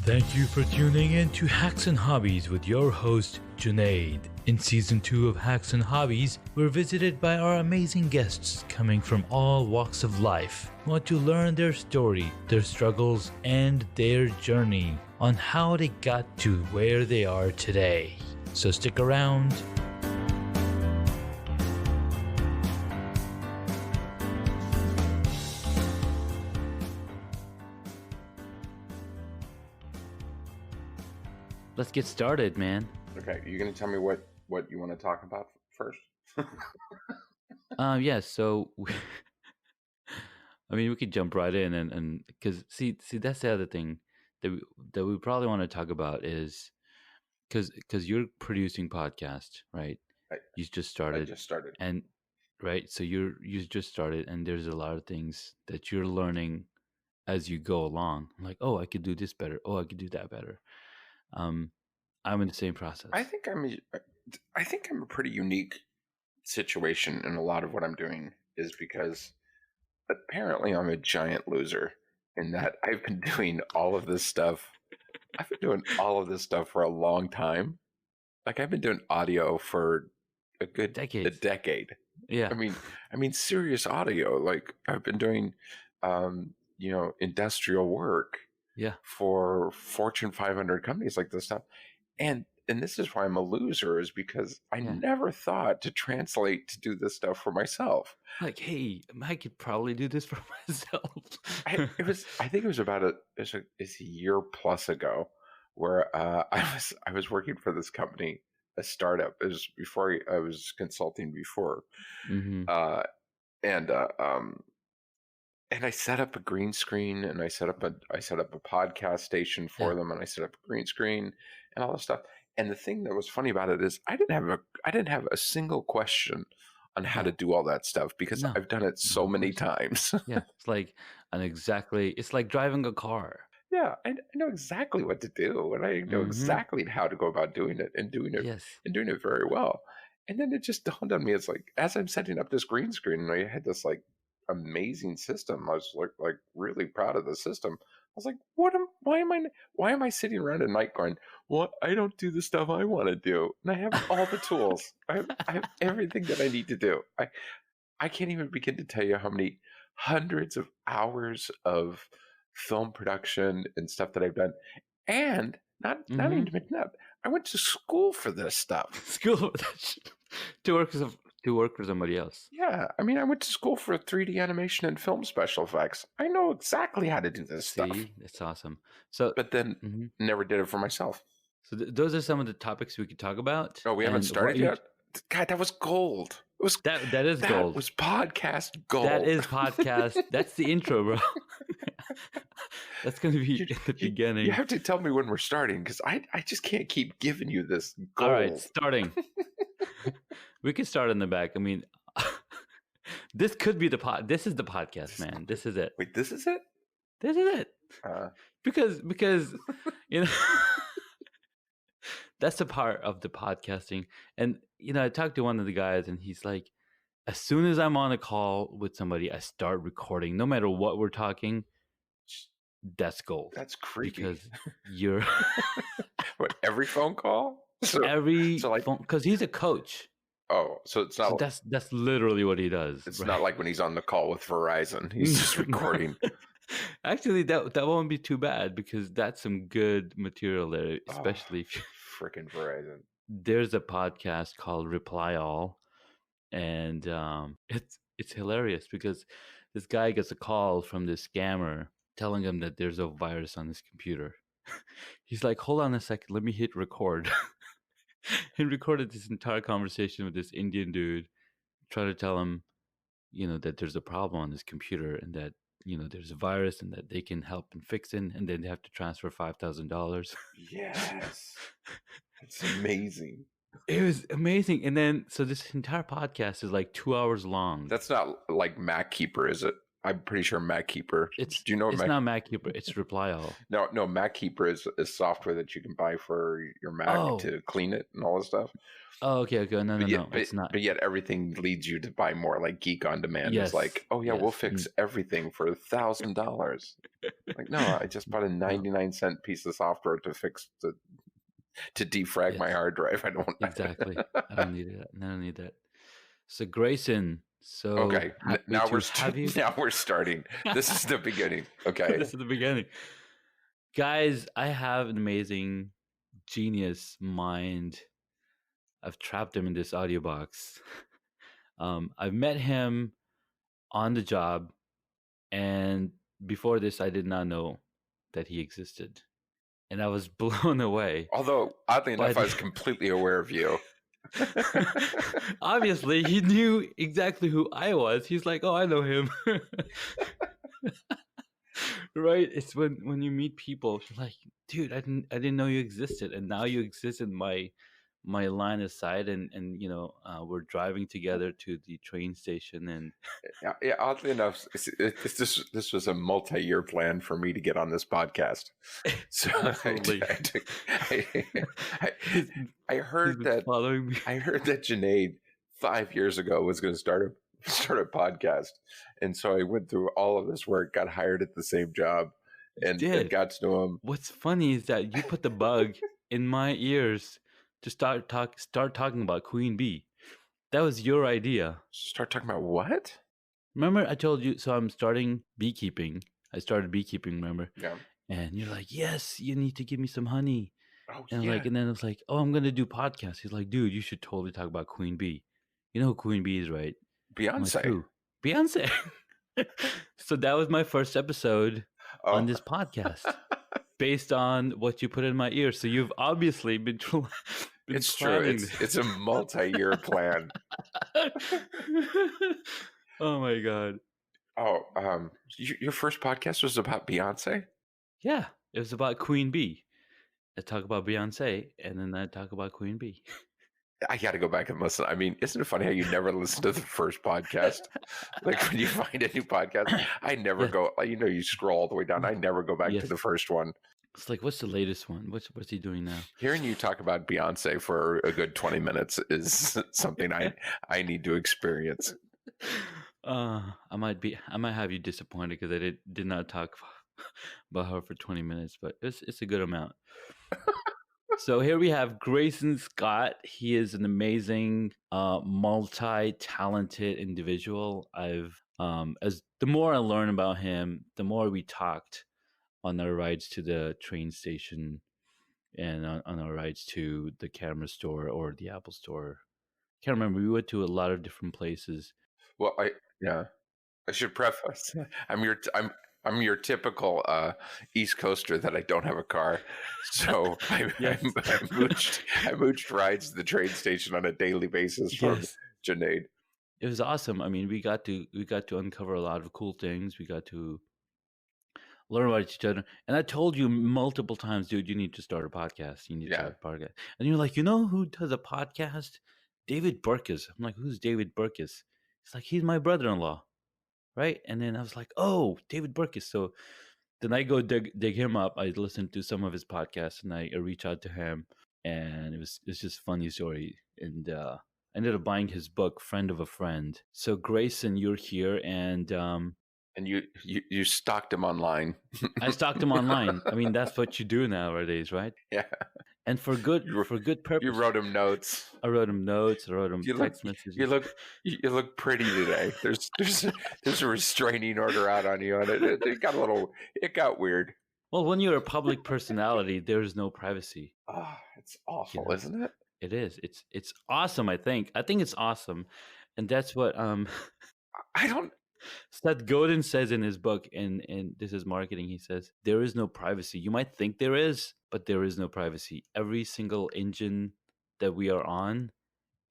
Thank you for tuning in to Hacks and Hobbies with your host, Junaid. In Season 2 of Hacks and Hobbies, we're visited by our amazing guests coming from all walks of life who want to learn their story, their struggles, and their journey on how they got to where they are today. So stick around. Let's get started, man. Okay, you're going to tell me what you want to talk about first? Yeah, so I mean, we could jump right in and because see that's the other thing that we probably want to talk about is because you're producing podcast, right? You just started. I just started. And right, so you just started, and there's a lot of things that you're learning as you go along. Like, oh, I could do this better. Oh, I could do that better. I'm in the same process. I think I'm a pretty unique situation in a lot of what I'm doing is because apparently I'm a giant loser in that I've been doing all of this stuff. I've been doing all of this stuff for a long time. Like I've been doing audio for a good decade. Yeah. I mean serious audio. Like I've been doing industrial work. Yeah. For Fortune 500 companies like this stuff. And this is why I'm a loser, is because I never thought to translate to do this stuff for myself. Like, hey, I could probably do this for myself. I think it was about a year plus ago where I was working for this company, a startup. It was before I was consulting before. Mm-hmm. And I set up a green screen, and I set up a podcast station for them, and I set up a green screen and all this stuff. And the thing that was funny about it is I didn't have a single question on how to do all that stuff because I've done it so many times. Yeah, it's like driving a car. Yeah, I know exactly what to do, and I know exactly how to go about doing it and doing it very well. And then it just dawned on me, it's like as I'm setting up this green screen, and I had this like amazing system. I was like really proud of the system. I was like, why am I sitting around at night going, well, I don't do the stuff I want to do, and I have all the tools. I have everything that I need to do. I can't even begin to tell you how many hundreds of hours of film production and stuff that I've done, and not even admitting that I went to school for this stuff. to work for somebody else. Yeah, I mean, I went to school for 3D animation and film special effects. I know exactly how to do this stuff. That's awesome. So, but then never did it for myself. So those are some of the topics we could talk about. Oh, we haven't started yet? God, that was gold. It was that is gold. That was podcast gold. That is podcast. That's the intro, bro. That's going to be at the beginning. You have to tell me when we're starting because I just can't keep giving you this gold. All right, starting. We could start in the back. I mean, this could be this is the podcast, man. This is it. Wait, this is it? This is it. Because you know, that's the part of the podcasting. And I talked to one of the guys, and he's like, as soon as I'm on a call with somebody, I start recording, no matter what we're talking. That's gold. That's creepy. Because you're what, every phone call? Every phone, because he's a coach. Oh, so it's not. So that's literally what he does. It's not like when he's on the call with Verizon. He's just recording. Actually, that won't be too bad because that's some good material there, especially if freaking Verizon. There's a podcast called Reply All, and it's hilarious because this guy gets a call from this scammer telling him that there's a virus on his computer. He's like, hold on a second, let me hit record. He recorded this entire conversation with this Indian dude, trying to tell him, that there's a problem on his computer and that, there's a virus and that they can help and fix it, and then they have to transfer $5,000. Yes. It's amazing. It was amazing. And then, so this entire podcast is like 2 hours long. That's not like MacKeeper, is it? I'm pretty sure MacKeeper. Do you know what it's not MacKeeper, it's Reply All. No, MacKeeper is software that you can buy for your Mac to clean it and all this stuff. Oh, okay. No, it's not. But yet everything leads you to buy more. Like Geek on Demand is like, oh yeah, we'll fix everything for $1,000. Like, no, I just bought a 99-cent piece of software to fix to defrag my hard drive. I don't exactly. I don't need that. I don't need that. So Grayson. So okay, now we're starting. This is the beginning. Okay, this is the beginning, guys. I have an amazing genius mind. I've trapped him in this audio box. I've met him on the job, and before this, I did not know that he existed, and I was blown away. Although, oddly enough, I was completely aware of you. Obviously, he knew exactly who I was. He's like, "Oh, I know him." Right? It's when you meet people, you're like, "Dude, I didn't know you existed, and now you exist in my line of sight." And we're driving together to the train station, and yeah, oddly enough, this was a multi-year plan for me to get on this podcast. So I heard that Janaid 5 years ago was going to start a podcast, and so I went through all of this work, got hired at the same job, and got to know him. What's funny is that you put the bug in my ears to start talking about Queen Bee. That was your idea. Start talking about what? Remember I told you, so I'm starting beekeeping. I started beekeeping, remember? Yeah. And you're like, yes, you need to give me some honey. Oh, and yeah. and then it's like, oh, I'm going to do podcasts. He's like, dude, you should totally talk about Queen Bee. You know who Queen Bee is, right? Beyonce. Like, who? Beyonce. So that was my first episode on this podcast. Based on what you put in my ear. So you've obviously been it's true. It's a multi-year plan. Oh my God. Oh, your first podcast was about Beyonce? Yeah, it was about Queen Bee. I talk about Beyonce, and then I talk about Queen Bee. I got to go back and listen. I mean, isn't it funny how you never listen to the first podcast? Like when you find a new podcast, I never go. You scroll all the way down. I never go back to the first one. It's like, what's the latest one? What's he doing now? Hearing you talk about Beyonce for a good 20 minutes is something I need to experience. I might have you disappointed because I did not talk about her for 20 minutes, but it's a good amount. So here we have Grayson Scott. He is an amazing, multi-talented individual. As the more I learn about him, the more we talked on our rides to the train station and on our rides to the camera store or the Apple store. I can't remember. We went to a lot of different places. Well, I should preface. I'm your typical East Coaster that I don't have a car, so I mooched rides to the train station on a daily basis from Janaid. It was awesome. I mean, we got to uncover a lot of cool things. We got to learn about each other. And I told you multiple times, dude, you need to start a podcast. You need to start a podcast. And you're like, you know who does a podcast? David Burke. I'm like, who's David Burke? It's like, he's my brother-in-law. Right? And then I was like, oh, David Burke. So then I go dig him up. I listened to some of his podcasts and I reach out to him. And it's just a funny story. And I ended up buying his book, Friend of a Friend. So Grayson, you're here, and you stalked him online. I stalked him online. I mean, that's what you do nowadays, right? Yeah. And for good purpose. You wrote him notes. I wrote him notes. I wrote him text messages. You look pretty today. There's a restraining order out on you, and it got weird. Well, when you're a public personality, there's no privacy. Oh, it's awful, isn't it? It is. It's awesome. I think it's awesome, and that's what Seth Godin says in his book, and this is marketing. He says there is no privacy. You might think there is, but there is no privacy. Every single engine that we are on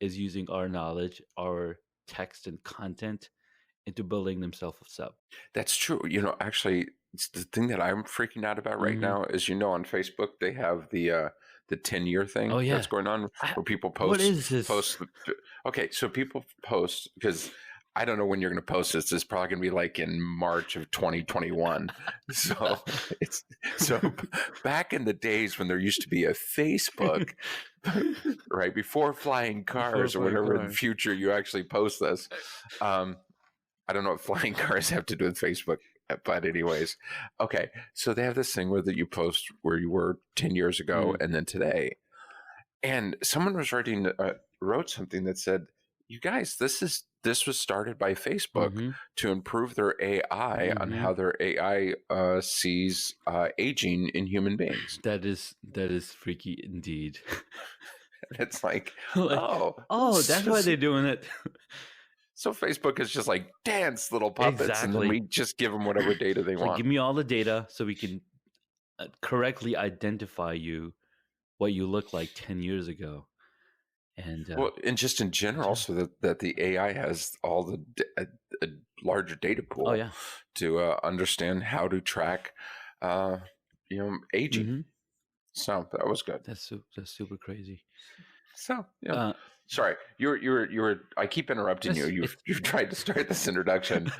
is using our knowledge, our text and content into building themselves up. That's true. Actually, it's the thing that I'm freaking out about right now is, on Facebook, they have the 10-year thing that's going on where people post. What is this? Okay, so people post because I don't know when you're going to post this. It's probably going to be like in March of 2021. So back in the days when there used to be a Facebook, right before flying cars or whatever in the future you actually post this. I don't know what flying cars have to do with Facebook, but anyways, okay. So they have this thing where that you post where you were 10 years ago and then today, and someone was wrote something that said, "You guys, this was started by Facebook to improve their AI on how their AI sees aging in human beings." That is freaky indeed. It's like, that's why they're doing it. So Facebook is just like, dance, little puppets, and then we just give them whatever data they want. Like, give me all the data so we can correctly identify you, what you look like 10 years ago. And and just in general, so that the AI has all the a larger data pool to understand how to track, aging. So that was good. That's super crazy. So sorry, you're. I keep interrupting you. You've tried to start this introduction,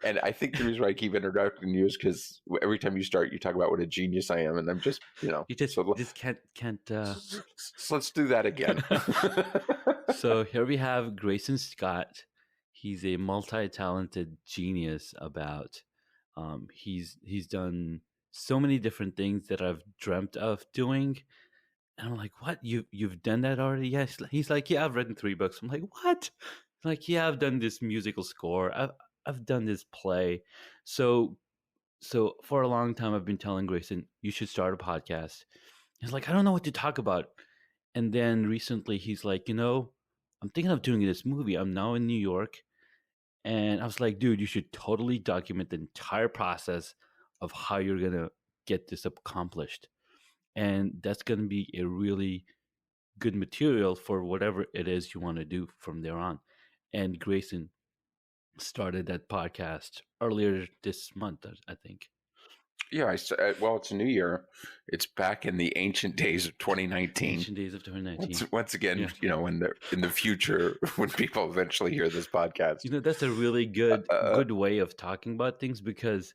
and I think the reason why I keep interrupting you is because every time you start, you talk about what a genius I am, and I'm just, you just can't. So let's do that again. So here we have Grayson Scott. He's a multi-talented genius. He's done so many different things that I've dreamt of doing. And I'm like, what? You've done that already? Yes. He's like, yeah, I've written 3 books. I'm like, what? He's like, yeah, I've done this musical score. I've done this play. So for a long time, I've been telling Grayson, you should start a podcast. He's like, I don't know what to talk about. And then recently, he's like, I'm thinking of doing this movie. I'm now in New York. And I was like, dude, you should totally document the entire process of how you're going to get this accomplished. And that's going to be a really good material for whatever it is you want to do from there on. And Grayson started that podcast earlier this month, I think. Yeah, well, it's a new year. It's back in the ancient days of 2019. Ancient days of 2019. Once again, in the future, when people eventually hear this podcast. That's a really good way of talking about things, because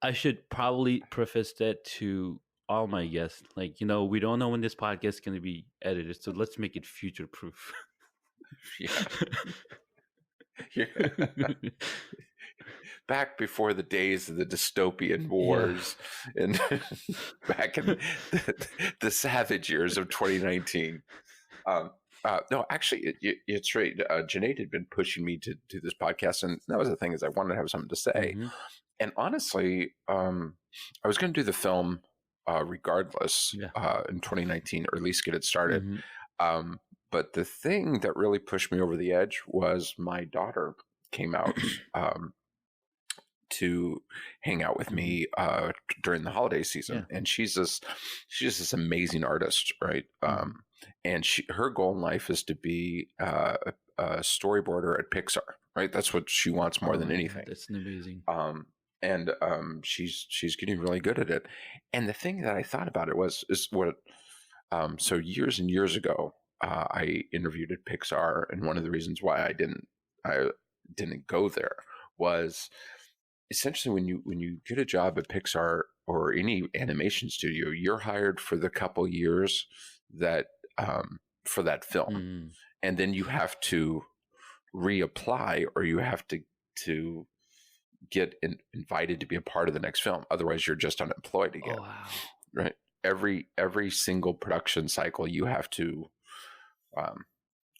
I should probably preface that to all my guests. Like, we don't know when this podcast is going to be edited, so let's make it future proof. Yeah. Back before the days of the dystopian wars, and back in the savage years of 2019. No, actually, it's right. Janae had been pushing me to do this podcast, and that was the thing, is I wanted to have something to say. And honestly, I was going to do the film regardless in 2019, or at least get it started. But the thing that really pushed me over the edge was my daughter came out to hang out with me during the holiday season, and she's this amazing artist, right? And her goal in life is to be a storyboarder at Pixar, right? That's what she wants more than anything. That's amazing. And she's getting really good at it. And the thing that I thought about it is what. So years and years ago, I interviewed at Pixar, and one of the reasons why I didn't go there was essentially when you get a job at Pixar or any animation studio, you're hired for the couple years that for that film, and then you have to reapply, or you have to get invited to be a part of the next film. Otherwise, you're just unemployed again. Oh, wow. Right? Every single production cycle, you have to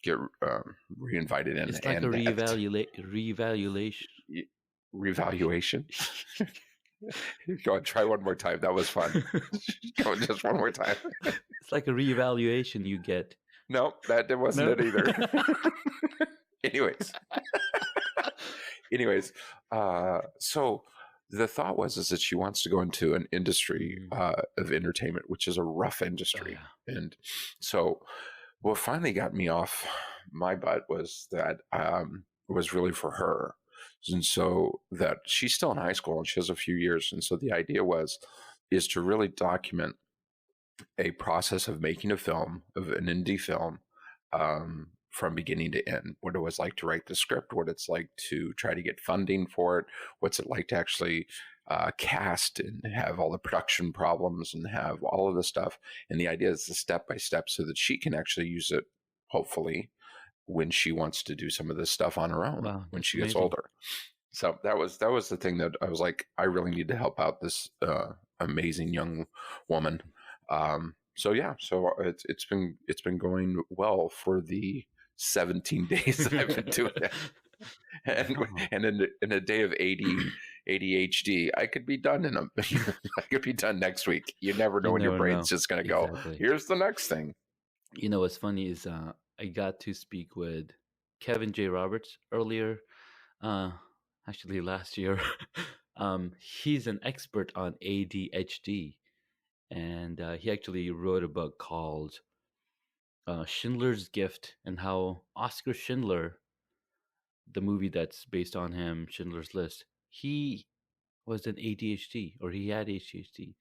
get re-invited in. It's like a reevaluation. Revaluation. Go on, try one more time. That was fun. Go on, just one more time. It's like a reevaluation you get. No, that wasn't it either. Anyways, so the thought was that she wants to go into an industry of entertainment, which is a rough industry. And so what finally got me off my butt was that was really for her. And so that she's still in high school and she has a few years. And so the idea is to really document a process of making a film, of an indie film, from beginning to end. What it was like to write the script, what it's like to try to get funding for it, what's it like to actually cast and have all the production problems and have all of the stuff. And the idea is the step by step so that she can actually use it, hopefully, when she wants to do some of this stuff on her own when she gets older. So that was the thing that I was like, I really need to help out this amazing young woman. So it's been going well for the 17 days that I've been doing it. And in a day of ADHD, I could be done I could be done next week. You never know when your brain's just going to go, here's the next thing. You know, what's funny is I got to speak with Kevin J. Roberts earlier, actually last year. He's an expert on ADHD, and he actually wrote a book called Schindler's Gift, and how Oscar Schindler, the movie that's based on him, Schindler's List, he was an ADHD, or he had ADHD,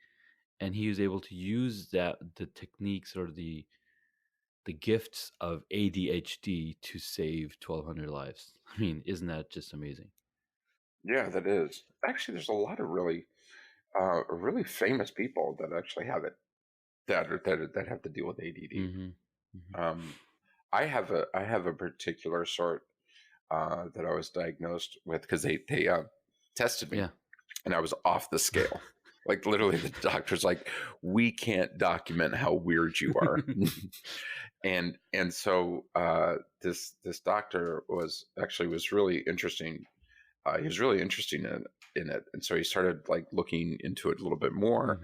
and he was able to use the techniques or the gifts of ADHD to save 1,200 lives. I mean, isn't that just amazing? Yeah, that is. Actually, there's a lot of really famous people that actually have it, that have to deal with ADD. I have a particular sort that I was diagnosed with because they tested me, and I was off the scale. Like literally, the doctor's like, we can't document how weird you are. and so this doctor was really interesting. He was really interesting in it, and so he started like looking into it a little bit more,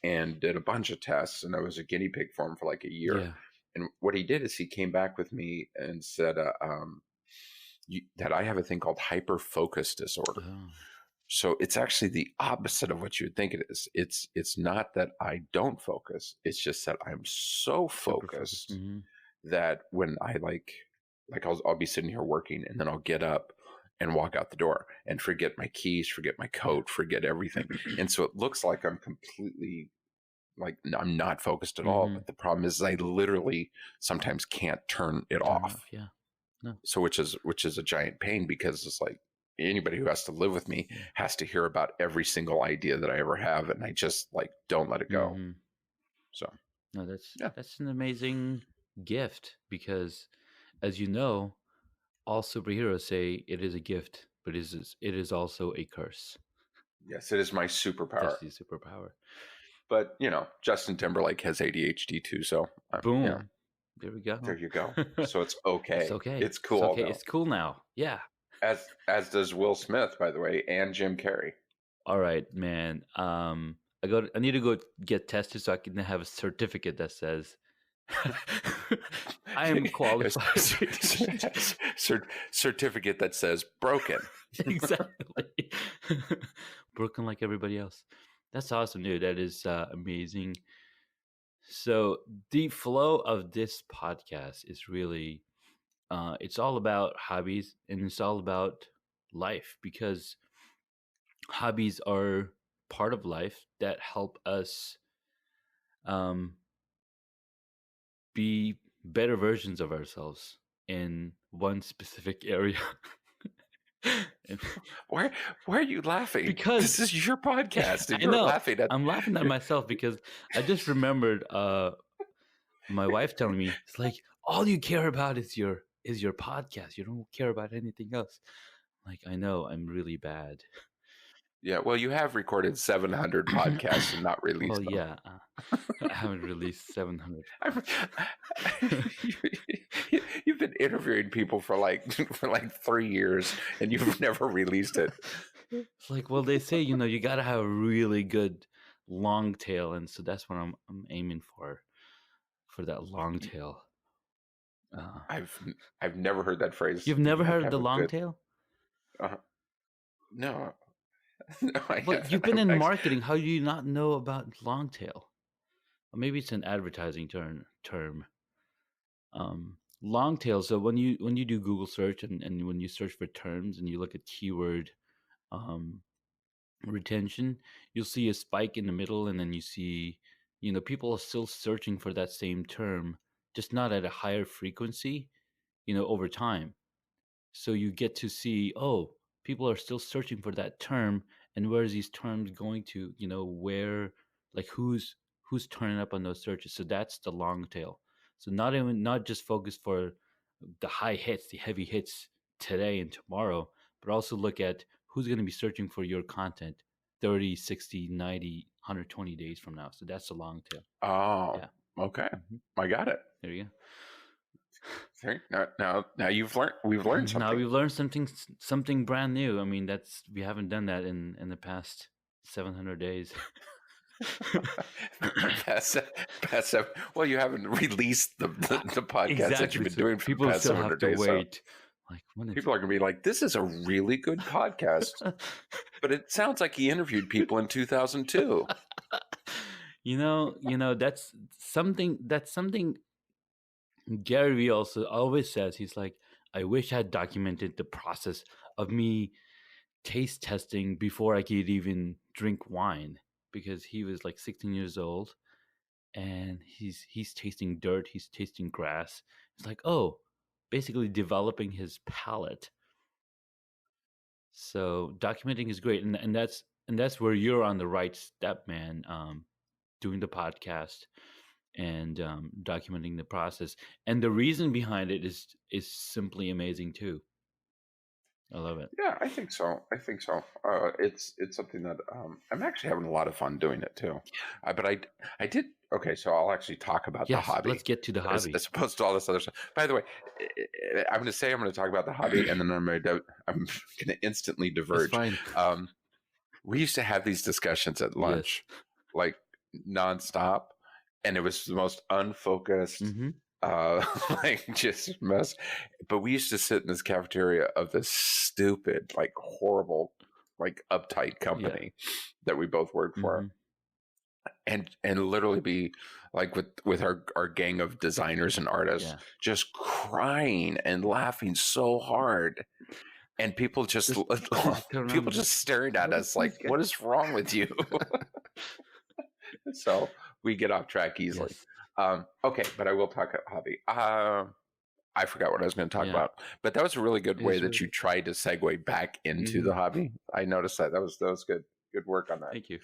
and did a bunch of tests. And I was a guinea pig for him for like a year. Yeah. And what he did is he came back with me and said that I have a thing called hyperfocus disorder. Oh. So it's actually the opposite of what you would think it is. It's not that I don't focus. It's just that I'm so focused that when I like I'll be sitting here working, and then I'll get up and walk out the door and forget my keys, forget my coat, forget everything. And so it looks like I'm completely like I'm not focused at all. But the problem is I literally sometimes can't turn it off. Yeah. No. So which is a giant pain, because it's like anybody who has to live with me has to hear about every single idea that I ever have, and I just like don't let it go. So no, that's an amazing gift, because as you know, all superheroes say it is a gift, but it is also a curse. Yes, it is my superpower. That's the superpower. But you know, Justin Timberlake has ADHD too, so boom. You know, there we go. There you go. So it's okay. It's okay. It's cool. It's okay. It's cool now. Yeah. As does Will Smith, by the way, and Jim Carrey. All right, man. I need to go get tested so I can have a certificate that says I am qualified. Certificate that says broken. Exactly. Broken like everybody else. That's awesome, dude. That is amazing. So the flow of this podcast is really, it's all about hobbies, and it's all about life, because hobbies are part of life that help us be better versions of ourselves in one specific area. Why are you laughing? Because this is your podcast, and you're laughing at. I'm laughing at myself because I just remembered my wife telling me, it's like, all you care about is your podcast. You don't care about anything else. Like, I know, I'm really bad. Yeah, well, you have recorded 700 podcasts and not released them. Yeah, I haven't released 700. You've been interviewing people for like 3 years, and you've never released it. It's like, well, they say, you got to have a really good long tail, and so that's what I'm aiming for that long tail. I've never heard that phrase. You've never heard of the long tail? No. No, but you've been in marketing. How do you not know about long tail? Or maybe it's an advertising term. Long tail. So when you do Google search and when you search for terms and you look at keyword retention, you'll see a spike in the middle, and then you see, people are still searching for that same term, just not at a higher frequency. over time. So you get to see, oh, people are still searching for that term, and where is these terms going to, where, like who's turning up on those searches. So that's the long tail. So not just focus for the high hits, the heavy hits today and tomorrow, but also look at who's going to be searching for your content 30, 60, 90, 120 days from now. So that's the long tail. Oh, yeah. Okay. I got it. There you go. Okay. Now we've learned something. Now we've learned something brand new. I mean, we haven't done that in the past 700 days. Well, you haven't released the podcast that you've been doing for people the past still 700 have to days. Wait. Like people are going to be like, "This is a really good podcast," but it sounds like he interviewed people in 2002. That's something Gary Vee also always says. He's like, I wish I had documented the process of me taste testing before I could even drink wine, because he was like 16 years old and he's tasting dirt, he's tasting grass. It's like, oh, basically developing his palate. So documenting is great, and that's where you're on the right step, man. Doing the podcast and documenting the process, and the reason behind it is simply amazing too. I love it. Yeah, I think so. It's something that I'm actually having a lot of fun doing it too. But I did. Okay, so I'll actually talk about the hobby. Let's get to the hobby as opposed to all this other stuff. By the way, I'm going to talk about the hobby, and then I'm going to instantly diverge. That's fine. We used to have these discussions at lunch, like nonstop, and it was the most unfocused. Like just mess. But we used to sit in this cafeteria of this stupid, like horrible, like uptight company that we both worked for, and literally be like with our gang of designers and artists just crying and laughing so hard, and people just staring at us like, what is wrong with you? So we get off track easily. Okay, but I will talk about hobby. I forgot what I was going to talk about, but that was a really good way that you tried to segue back into the hobby. I noticed that. That was good. Good work on that. Thank you.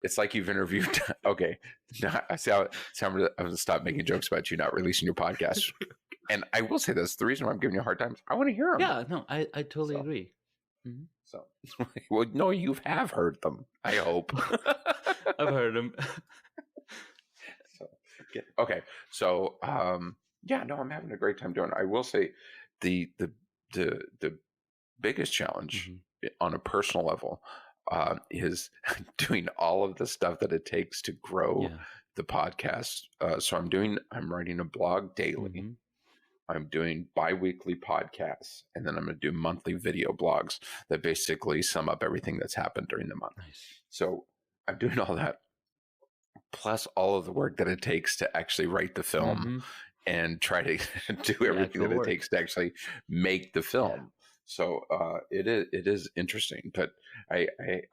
It's like you've interviewed. Okay, now I see how I'm going to stop making jokes about you not releasing your podcast. And I will say this: the reason why I'm giving you a hard time is I want to hear them. Yeah, no, I totally agree. So, well, no, you have heard them. I hope. I've heard them. Okay, so yeah, no, I'm having a great time doing it. I will say the biggest challenge on a personal level is doing all of the stuff that it takes to grow the podcast. So I'm writing a blog daily. I'm doing bi-weekly podcasts, and then I'm going to do monthly video blogs that basically sum up everything that's happened during the month. Nice. So I'm doing all that, plus all of the work that it takes to actually write the film and try to do everything that it takes to actually make the film. So it is interesting, but I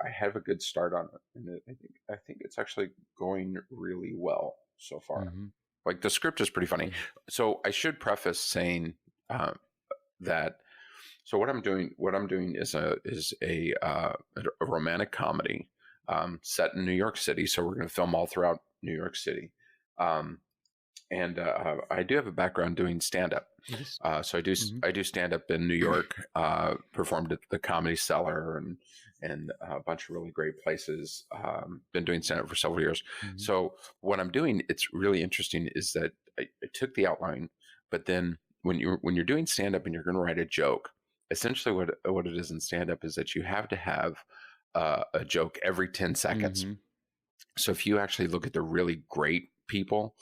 have a good start on it, and I think it's actually going really well so far. Like the script is pretty funny. So I should preface saying that. So what I'm doing is a romantic comedy set in New York City. So we're going to film all throughout New York City. And I do have a background doing stand-up. So I do stand-up in New York, performed at the Comedy Cellar and a bunch of really great places. Been doing stand-up for several years. So what I'm doing, it's really interesting, is that I took the outline, but then when you're doing stand-up and you're going to write a joke, essentially what it is in stand-up is that you have to have a joke every 10 seconds. So if you actually look at the really great people,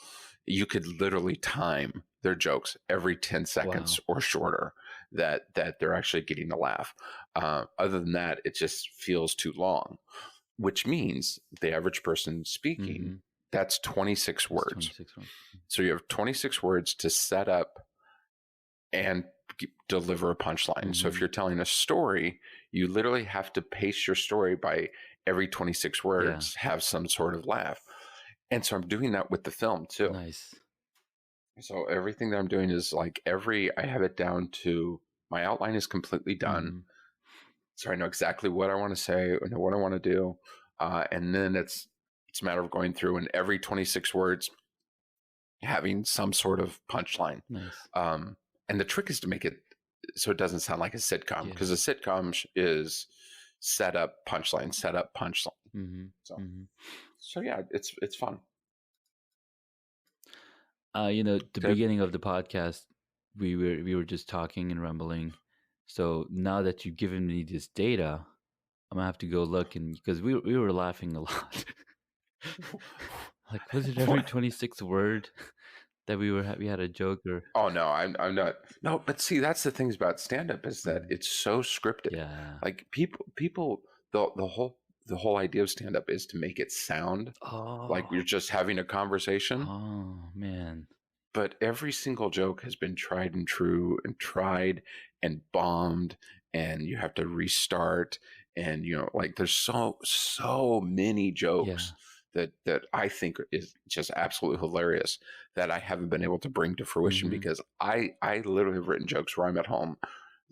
you could literally time their jokes every 10 seconds or shorter that they're actually getting a laugh. Other than that, it just feels too long, which means the average person speaking, that's 26 words. So you have 26 words to set up and deliver a punchline. So if you're telling a story, you literally have to pace your story by every 26 words, have some sort of laugh. And so I'm doing that with the film too. Nice. So everything that I'm doing is like I have it down to my outline is completely done. So I know exactly what I want to say, I know what I want to do. And then it's a matter of going through and every 26 words having some sort of punchline. Nice. And the trick is to make it so it doesn't sound like a sitcom, because a sitcom is set up, punchline, set up, punchline. So yeah, it's fun. The beginning of the podcast, we were just talking and rambling. So now that you've given me this data, I'm gonna have to go look, and because we were laughing a lot. Like, was it every 26th word that we had a joke or? Oh no, I'm not. No, but see, that's the things about stand up is that it's so scripted. Yeah. Like people the whole idea of stand up is to make it sound like you're just having a conversation. Oh man. But every single joke has been tried and true and tried and bombed, and you have to restart, and like there's so many jokes that I think is just absolutely hilarious that I haven't been able to bring to fruition because I literally have written jokes where I'm at home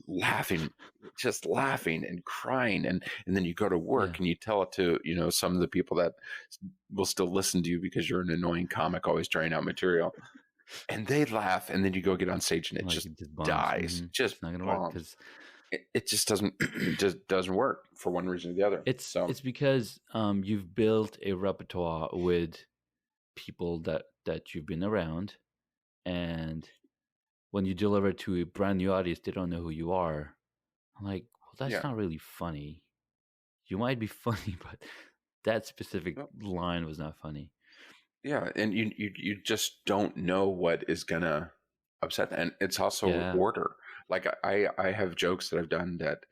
laughing, just laughing and crying, and then you go to work and you tell it to some of the people that will still listen to you because you're an annoying comic always trying out material, and they laugh, and then you go get on stage and it just dies. Just not gonna work because it just doesn't work for one reason or the other. It's because you've built a repertoire with people that you've been around, and when you deliver to a brand new audience, they don't know who you are. I'm like, well, that's not really funny. You might be funny, but that specific line was not funny. Yeah, and you just don't know what is gonna upset them. And it's also order. Like I have jokes that I've done that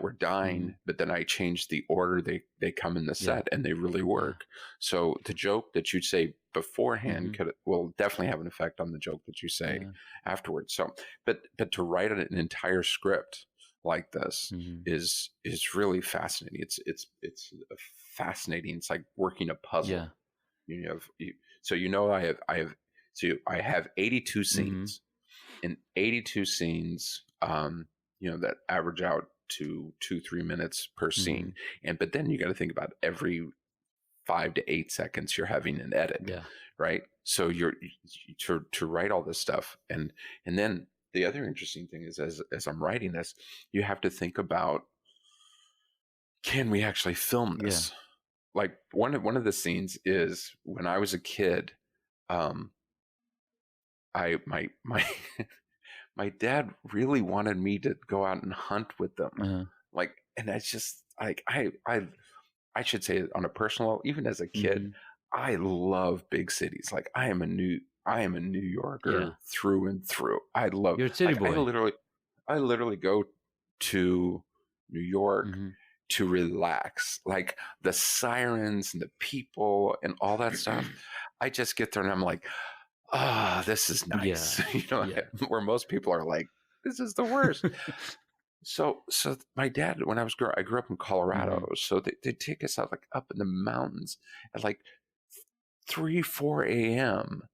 were dying, but then I changed the order they come in the set, and they really work. So the joke that you say beforehand will definitely have an effect on the joke that you say afterwards. So, but to write an entire script like this is really fascinating. It's fascinating. It's like working a puzzle. I have 82 scenes, and 82 scenes that average out to 2-3 minutes per scene, but then you got to think about every 5 to 8 seconds you're having an edit, right? So you're to write all this stuff, and then the other interesting thing is as I'm writing this, you have to think about, can we actually film this? Like one of the scenes is when I was a kid, my my dad really wanted me to go out and hunt with them. Like, and that's just like I should say it on a personal level, even as a kid, I love big cities. Like I am a New Yorker through and through. You're a city boy. I literally go to New York to relax, like the sirens and the people and all that stuff. I just get there and I'm like, this is nice. Where most people are like, this is the worst. So my dad, when I grew up in Colorado, so they'd take us out like up in the mountains at like 3-4 a.m.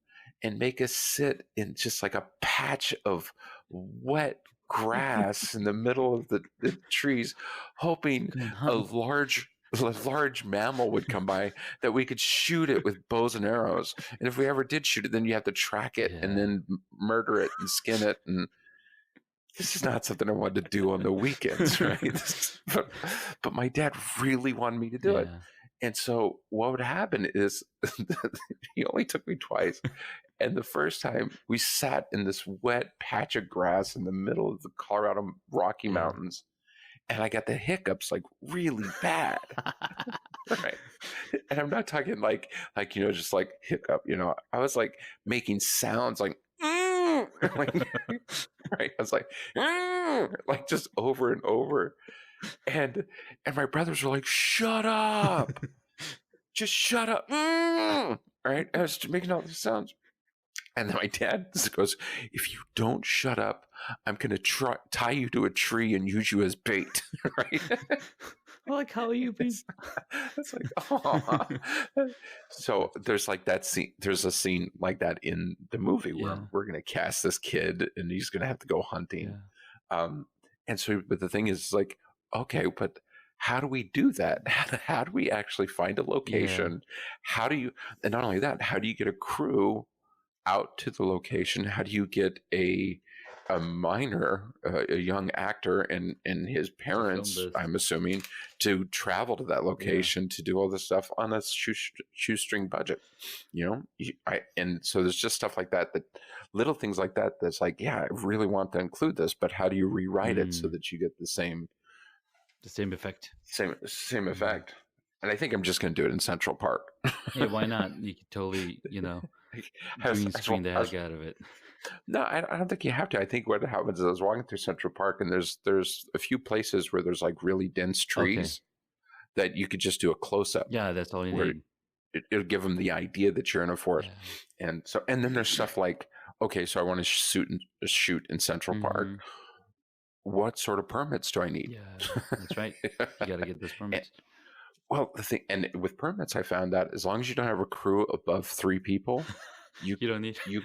and make us sit in just like a patch of wet grass in the middle of the trees, hoping a large mammal would come by that we could shoot it with bows and arrows. And if we ever did shoot it, then you have to track it and then murder it and skin it. And this is not something I wanted to do on the weekends, right? but my dad really wanted me to do it. And so what would happen is he only took me twice. And the first time we sat in this wet patch of grass in the middle of the Colorado Rocky Mountains, and I got the hiccups like really bad. Right. And I'm not talking like, just like hiccup, I was like making sounds like, like right. I was like just over and over. And my brothers were like, shut up. Just shut up. Right. I was making all these sounds. And then my dad goes, if you don't shut up, I'm going to tie you to a tree and use you as bait. Right. like, how are you being? It's like, oh. So there's like that scene. There's a scene like that in the movie where we're going to cast this kid and he's going to have to go hunting. And so, but the thing is like, okay, but how do we do that? How do we actually find a location? How do you, and not only that, how do you get a crew out to the location? How do you get a minor, a young actor and his parents, I'm assuming, to travel to that location to do all this stuff on a shoestring budget, you know? And so there's just stuff like that, little things like that, that's like, yeah, I really want to include this, but how do you rewrite it so that you get the same effect? Same effect. And I think I'm just going to do it in Central Park. Yeah, why not? You could totally, green screen the heck out of it. No, I don't think you have to. I think what happens is I was walking through Central Park and there's a few places where there's like really dense trees that you could just do a close up. Yeah, that's all you need. It'll give them the idea that you're in a forest. And then there's stuff like, okay, so I want to shoot in Central Park. What sort of permits do I need? Yeah, that's right. You got to get those permits. Well, the thing, and with permits, I found that as long as you don't have a crew above 3 people, you don't need you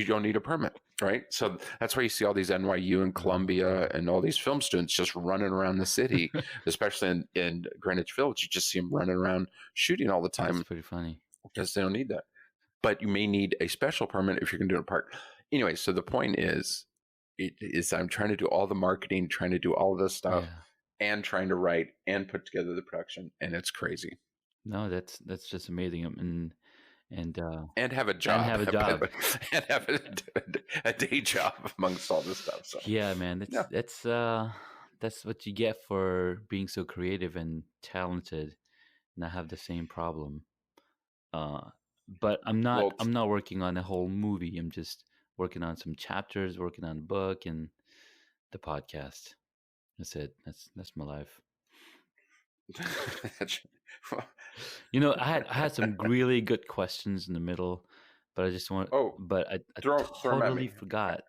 don't need a permit, right? So that's why you see all these NYU and Columbia and all these film students just running around the city, especially in Greenwich Village. You just see them running around shooting all the time. That's pretty funny because they don't need that. But you may need a special permit if you're going to do it in a park. Anyway, so the point is I'm trying to do all the marketing, trying to do all of this stuff. And trying to write and put together the production, and it's crazy. No, that's just amazing, and have a job, and have a day job amongst all this stuff. So yeah, man, that's what you get for being so creative and talented, and I have the same problem. But I'm not working on a whole movie. I'm just working on some chapters, working on a book, and the podcast. That's it. That's my life. I had some really good questions in the middle, but I just want. But I totally forgot.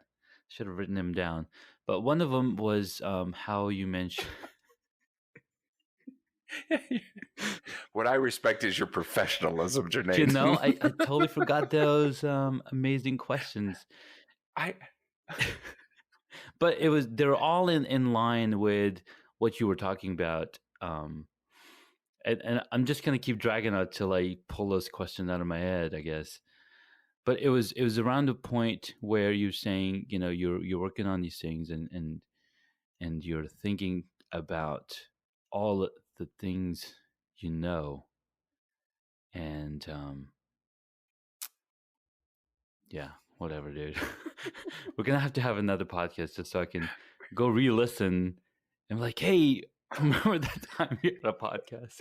Should have written them down. But one of them was how you mentioned. What I respect is your professionalism, Janae. I totally forgot those amazing questions. But they're all in line with what you were talking about. And I'm just gonna keep dragging out till I pull those questions out of my head, I guess. But it was around the point where you're saying, you're working on these things and you're thinking about all the things and yeah, whatever, dude. We're gonna have to have another podcast just so I can go re-listen and be like, hey, remember that time we had a podcast?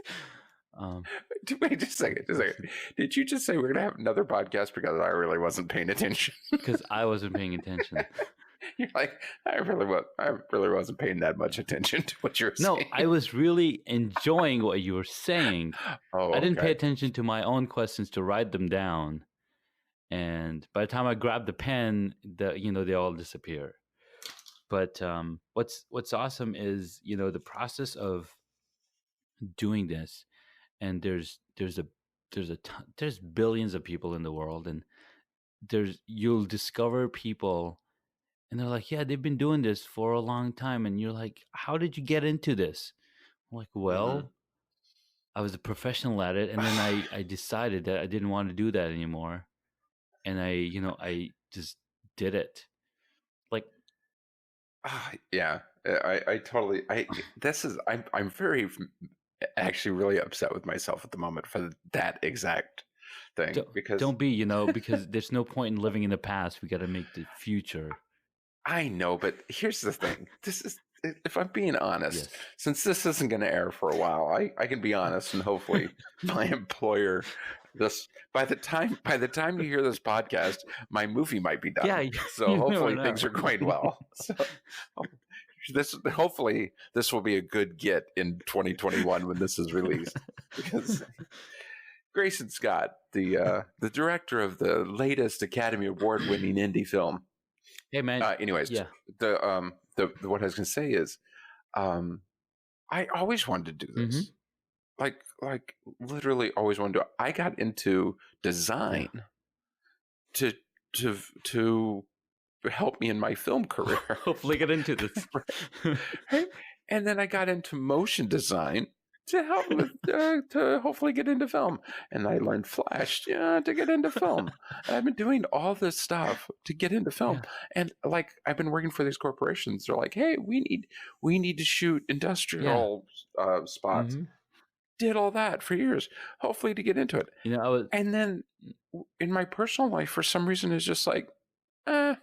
Wait just a second. Did you just say we're gonna have another podcast because I really wasn't paying attention? Because I wasn't paying attention. You're like, I really wasn't paying that much attention to what you're saying. No, I was really enjoying what you were saying. I didn't pay attention to my own questions to write them down. And by the time I grabbed the pen, they all disappear. But what's awesome is the process of doing this, and there's billions of people in the world, and you'll discover people, and they're like, yeah, they've been doing this for a long time, and you're like, how did you get into this? I'm like, well, I was a professional at it, and then I decided that I didn't want to do that anymore. And I just did it. Like, yeah, I totally, I'm very, actually really upset with myself at the moment for that exact thing. Because don't be, because there's no point in living in the past. We got to make the future. I know, but here's the thing. This is, if I'm being honest, since this isn't going to air for a while, I can be honest, and hopefully my employer, by the time you hear this podcast, my movie might be done. Yeah, so hopefully things are going well. So hopefully this will be a good get in 2021 when this is released. Because Grayson Scott, the director of the latest Academy Award-winning indie film. Hey man. Anyways, what I was going to say is, I always wanted to do Mm-hmm. this. Like literally always wanted to. I got into design to to help me in my film career. Hopefully get into this. Right? And then I got into motion design to help with to hopefully get into film. And I learned Flash to get into film. And I've been doing all this stuff to get into film. And like I've been working for these corporations. They're like, hey, we need to shoot industrial spots. Mm-hmm. Did all that for years, hopefully to get into it. And then in my personal life, for some reason, it's just like, and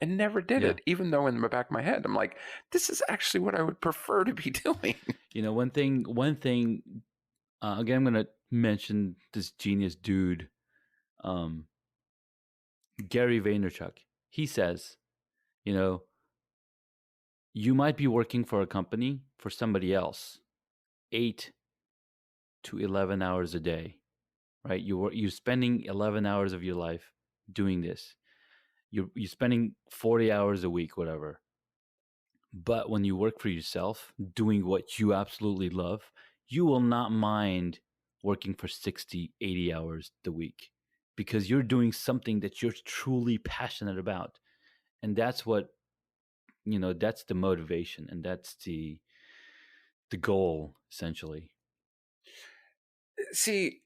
never did it, even though in the back of my head, I'm like, this is actually what I would prefer to be doing. One thing, again, I'm going to mention this genius dude, Gary Vaynerchuk. He says, you might be working for a company for somebody else 8 to 11 hours a day, right? You're spending 11 hours of your life doing this. You're spending 40 hours a week, whatever. But when you work for yourself, doing what you absolutely love, you will not mind working for 60, 80 hours a week because you're doing something that you're truly passionate about. And that's what, that's the motivation, and that's the goal, essentially. See,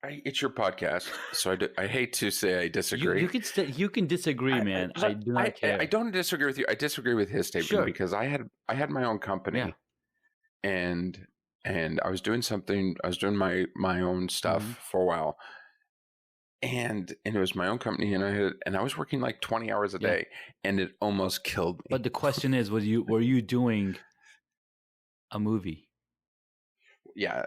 it's your podcast, so I hate to say I disagree. You can disagree, man. I do not care. I don't disagree with you. I disagree with his statement because I had my own company, and I was doing something. I was doing my own stuff for a while, and it was my own company, and I was working like 20 hours a day, and it almost killed me. But the question is, were you doing a movie? Yeah.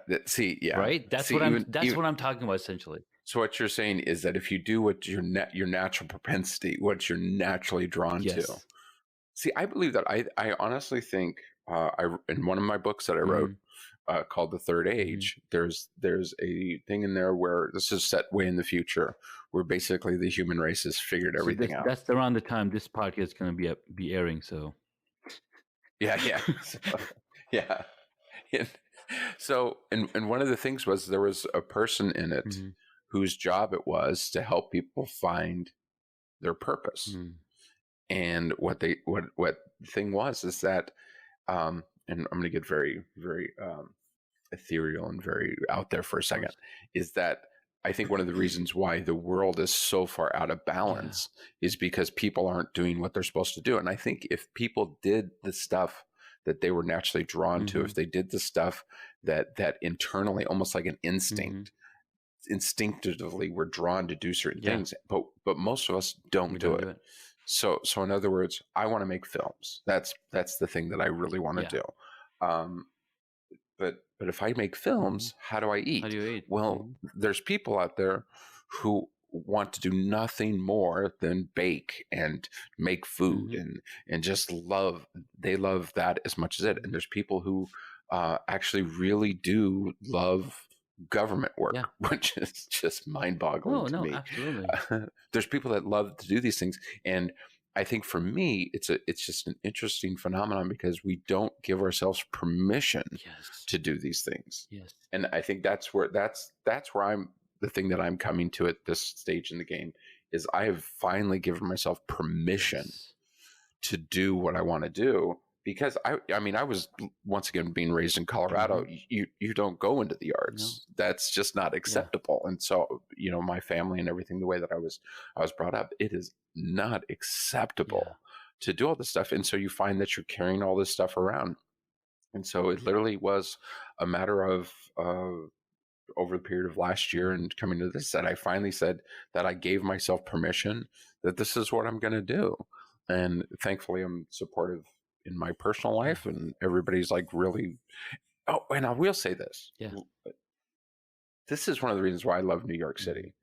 Right. That's what I'm talking about, essentially. So what you're saying is that if you do what your natural propensity, what you're naturally drawn to. See, I believe that. I honestly think in one of my books that I wrote called The Third Age, there's a thing in there where this is set way in the future, where basically the human race has figured everything out. That's around the time this podcast is going to be airing. So So, and one of the things was there was a person in it whose job it was to help people find their purpose. And what the thing was is that, and I'm going to get very, very ethereal and very out there for a second, is that I think one of the reasons why the world is so far out of balance is because people aren't doing what they're supposed to do. And I think if people did the stuff that they were naturally drawn to, if they did the stuff that internally, almost like an instinct, instinctively we're drawn to do certain things, but most of us don't do it. So in other words, I want to make films. That's the thing that I really want to do. But if I make films, how do I eat? How do you eat? Well, there's people out there who want to do nothing more than bake and make food and just love that as much as it. And there's people who actually really do love government work, which is just mind-boggling to me. Absolutely. There's people that love to do these things, and I think for me, it's just an interesting phenomenon because we don't give ourselves permission to do these things. And I think that's where I'm the thing that I'm coming to at this stage in the game is I have finally given myself permission to do what I want to do. Because I mean, I was once again being raised in Colorado. You don't go into the arts. No. That's just not acceptable. And so, my family and everything, the way that I was brought up, it is not acceptable to do all this stuff. And so you find that you're carrying all this stuff around. And so it literally was a matter of over the period of last year and coming to this, that I finally said that I gave myself permission that this is what I'm going to do. And thankfully, I'm supportive in my personal life, and everybody's like really. Oh, and I will say this. This is one of the reasons why I love New York City.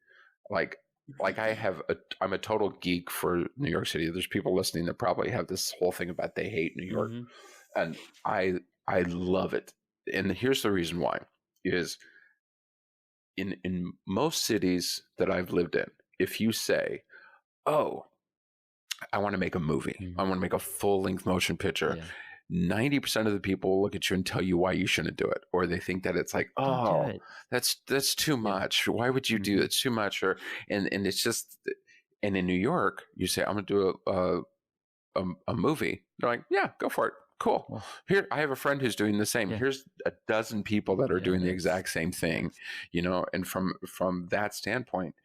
Like I'm a total geek for New York City. There's people listening that probably have this whole thing about they hate New York, and I love it. And here's the reason why: is in most cities that I've lived in, if you say, "Oh, I want to make a movie. I want to make a full-length motion picture." 90% of the people will look at you and tell you why you shouldn't do it, or they think that it's like, oh, that's too much. Why would you do it? It's too much. Or and it's just, and in New York, you say, I'm going to do a movie. They're like, yeah, go for it. Cool. Well, here, I have a friend who's doing the same. Yeah. Here's a dozen people that are doing the exact same thing, you know. And from that standpoint,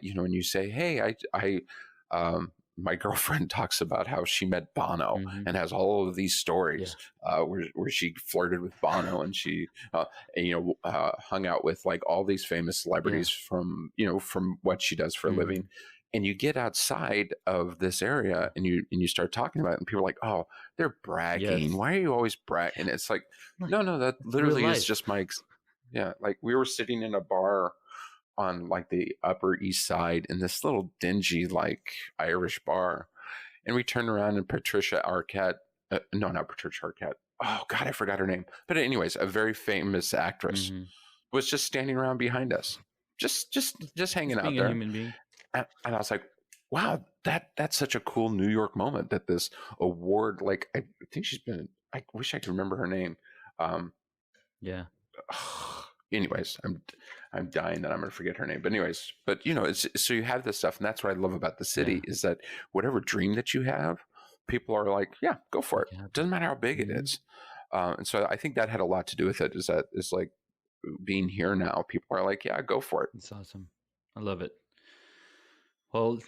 you know, when you say, hey, my girlfriend talks about how she met Bono and has all of these stories where she flirted with Bono and she, you know, hung out with like all these famous celebrities from, you know, from what she does for a living. And you get outside of this area and you start talking about it, and people are like, oh, they're bragging. Why are you always bragging? And it's like, no, that literally is just my, like we were sitting in a bar on like the Upper East Side in this little dingy like Irish bar, and we turned around and Patricia Arquette, no, not Patricia Arquette. Oh God, I forgot her name. But anyways, a very famous actress was just standing around behind us, just hanging out there. A human being. And I was like, wow, that's such a cool New York moment that this award, like, I think she's been, I wish I could remember her name. Anyways, I'm dying that I'm going to forget her name. But anyways, but you know, so you have this stuff, and that's what I love about the city is that whatever dream that you have, people are like, yeah, go for it. Doesn't matter how big it is. And so I think that had a lot to do with it. Is like being here now, people are like, yeah, go for it. It's awesome. I love it. Well,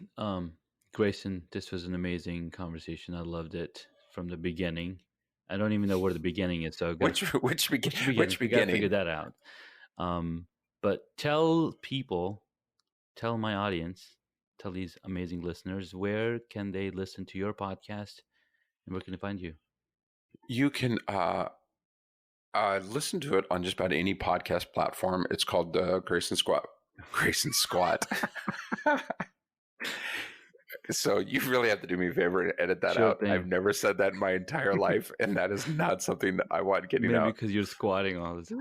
Grayson, this was an amazing conversation. I loved it from the beginning. I don't even know where the beginning is. So which beginning? We gotta figure that out. But tell my audience, tell these amazing listeners, where can they listen to your podcast and where can they find you? You can listen to it on just about any podcast platform. It's called Grayson Squat. Grayson Squat. So you really have to do me a favor and edit that out. I've never said that in my entire life, and that is not something that I want getting out. Maybe because you're squatting all the time.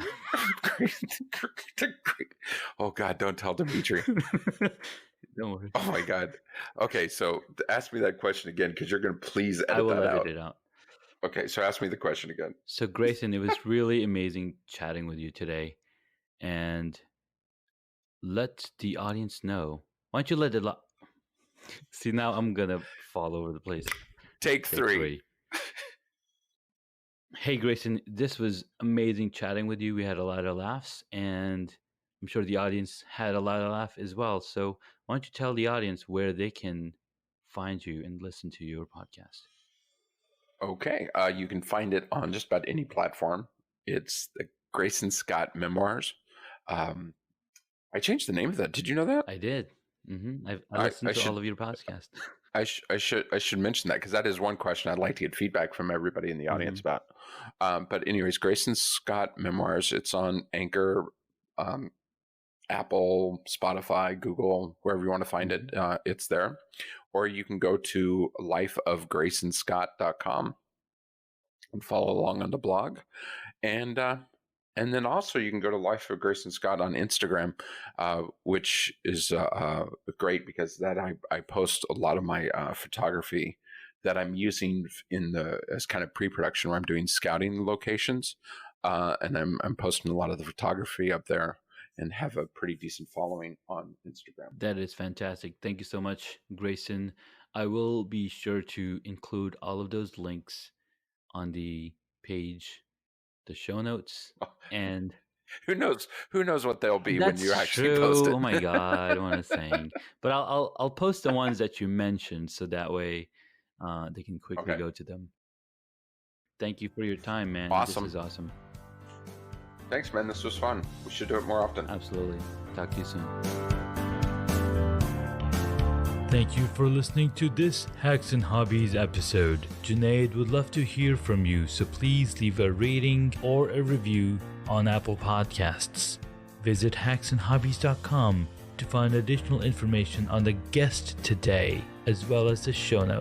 Oh God, don't tell Dimitri. Don't worry. Oh my God. Okay, so ask me that question again, because you're going to please edit I will that edit out. it out. Okay, so ask me the question again. So Grayson, it was really amazing chatting with you today, and let the audience know. Why don't you let the See, now I'm gonna fall over the place. Take three. Hey Grayson, this was amazing chatting with you. We had a lot of laughs, and I'm sure the audience had a lot of laugh as well. So why don't you tell the audience where they can find you and listen to your podcast? Okay, you can find it on just about any platform. It's the Grayson Scott Memoirs. I changed the name of that. Did you know that? I did. I listened to all of your podcasts. I should mention that, because that is one question I'd like to get feedback from everybody in the audience about. But anyways, Grayson Scott Memoirs. It's on Anchor, Apple, Spotify, Google, wherever you want to find it. It's there. Or you can go to lifeofgraysonscott.com and follow along on the blog. And then also you can go to Life of Grayson Scott on Instagram, which is great, because that I post a lot of my photography that I'm using as kind of pre-production, where I'm doing scouting locations, and I'm posting a lot of the photography up there, and have a pretty decent following on Instagram. That is fantastic. Thank you so much, Grayson. I will be sure to include all of those links on the page, the show notes, and who knows what they'll be when you actually post it. Oh my God, what I'm saying. But I'll post the ones that you mentioned, so that way they can quickly go to them. Thank you for your time, man. Awesome. This is awesome. Thanks, man. This was fun. We should do it more often. Absolutely. Talk to you soon. Thank you for listening to this Hacks and Hobbies episode. Junaid would love to hear from you, so please leave a rating or a review on Apple Podcasts. Visit hacksandhobbies.com to find additional information on the guest today, as well as the show notes.